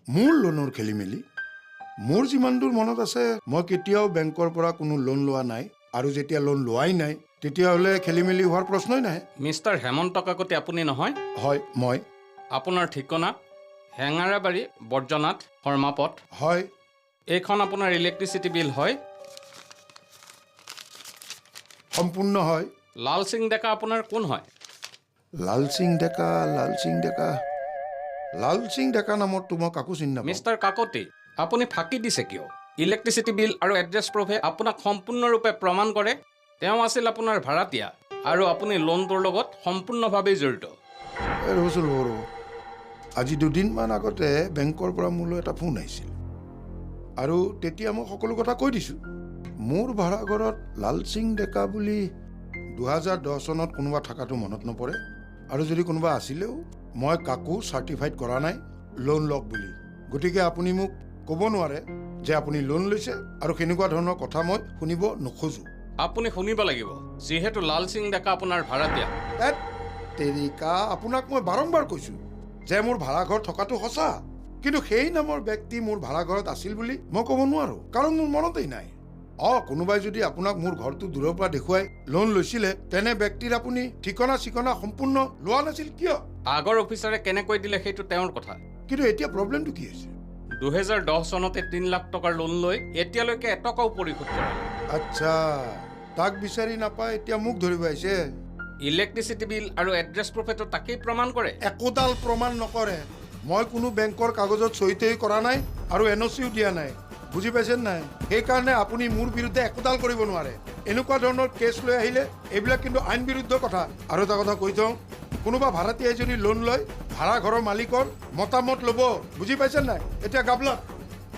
মোৰ লোনৰ খেলি মেলি মোৰ যিমান দূৰ মনত আছে মই কেতিয়াও বেংকৰ পৰা কোনো লোন লোৱা নাই আৰু যেতিয়া লোন লোৱাই নাই তেতিয়াহ'লে খেলি মেলি হোৱাৰ প্ৰশ্নই নাহে। মিষ্টাৰ হেমন্ত কাকতি আপুনি নহয়? হয় মই। আপোনাৰ ঠিকনা হেঙাৰাবাৰী বৰ্জনাথ শৰ্মাপথ। হয়। এইখন আপোনাৰ ইলেক্ট্ৰিচিটি বিল হয়? সম্পূৰ্ণ হয়। লাল সিং ডেকা আপোনাৰ কোন হয়? লাল সিং ডেকা লাল সিং ডেকা নামৰটো মই কাকো চিনি নাপাওঁ। মিষ্টাৰ কাকতি আপুনি ফাঁকি দিছে কিয়? ইলেক্ট্ৰিচিটি বিল আৰু এড্ৰেছ প্ৰুফে আপোনাক সম্পূৰ্ণৰূপে প্ৰমাণ কৰে তেওঁ আছিল আপোনাৰ ভাড়াতীয়া আৰু আপুনি লোনটোৰ লগত সম্পূৰ্ণভাৱে জড়িত। ৰ'বচোন ৰ'ব। আজি দুদিনমান আগতে বেংকৰ পৰা মোলৈ এটা ফোন আহিছিল আৰু তেতিয়া মই সকলো কথা কৈ দিছোঁ। মোৰ ভাড়াঘৰত লাল সিং ডেকা বুলি 2010 চনত কোনোবা থকাটো মনত নপৰে আৰু যদি কোনোবা আছিলেও মই কাকো চাৰ্টিফাইড কৰা নাই লোন লওক বুলি। গতিকে আপুনি মোক ক'ব নোৱাৰে যে আপুনি লোন লৈছে আৰু সেনেকুৱা ধৰণৰ কথা মই শুনিব নোখোজোঁ। আপুনি শুনিব লাগিব যিহেতু লাল সিং ডেকা আপোনাৰ ভাড়াতীয়া। তেৰিকা আপোনাক মই বাৰম্বাৰ কৈছোঁ যে মোৰ ভাড়াঘৰ থকাটো সঁচা, কিন্তু সেই নামৰ ব্যক্তি মোৰ ভাড়াঘৰত আছিল বুলি মই ক'ব নোৱাৰোঁ কাৰণ মোৰ মনতেই নাই। কোনোবাই যদি আপোনাক মোৰ ঘৰটো দূৰৰ পৰা দেখুৱাই লোন লৈছিলে তেনে ব্যক্তিৰ আপুনি ঠিকনা চিকনা সম্পূৰ্ণ লোৱা নাছিল কিয়? আগৰ অফিচাৰে কেনেকৈ দিলে সেইটো তেওঁৰ কথা। কিন্তু এতিয়া প্ৰব্লেমটো কি হৈছে? 2010 চনতে 3 লাখ টকাৰ লোন লৈ এতিয়ালৈকে এটকাও পৰিশোধ কৰা নাই। আচ্ছা, তাক বিচাৰি নাপাই এতিয়া মোক ধৰিব আহিছে। ইলেক্ট্ৰিচিটি বিল আৰু এড্ৰেছ প্ৰুফেটো তাকেই প্ৰমাণ কৰে। একোডাল প্ৰমাণ নকৰে। মই কোনো বেংকৰ কাগজত চহী কৰা নাই আৰু NOCও দিয়া নাই, বুজি পাইছে নাই? সেইকাৰণে আপুনি মোৰ বিৰুদ্ধে একোডাল কৰিব নোৱাৰে। এনেকুৱা ধৰণৰ কেছ লৈ আহিলে এইবিলাক কিন্তু আইন বিৰুদ্ধ কথা। আৰু এটা কথা কৈ থওঁ, কোনোবা ভাড়াতীয়াই যদি লোন লয় ভাড়া ঘৰৰ মালিকৰ মতামত ল'ব, বুজি পাইছে নাই? এতিয়া গাবলা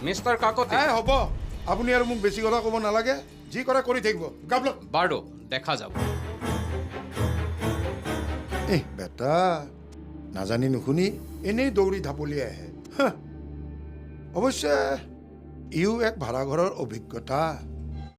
মিষ্টাৰ কাকতি হ'ব, আপুনি আৰু মোক বেছি কথা ক'ব নালাগে, যি কৰে কৰি থাকিব। গাবলা বাৰু দেখা যাব। বেটা নাজানি নুশুনি এনেই দৌৰি ঢাপলি আহে। অৱশ্যে ইও এক ভাড়াঘৰৰ অভিজ্ঞতা।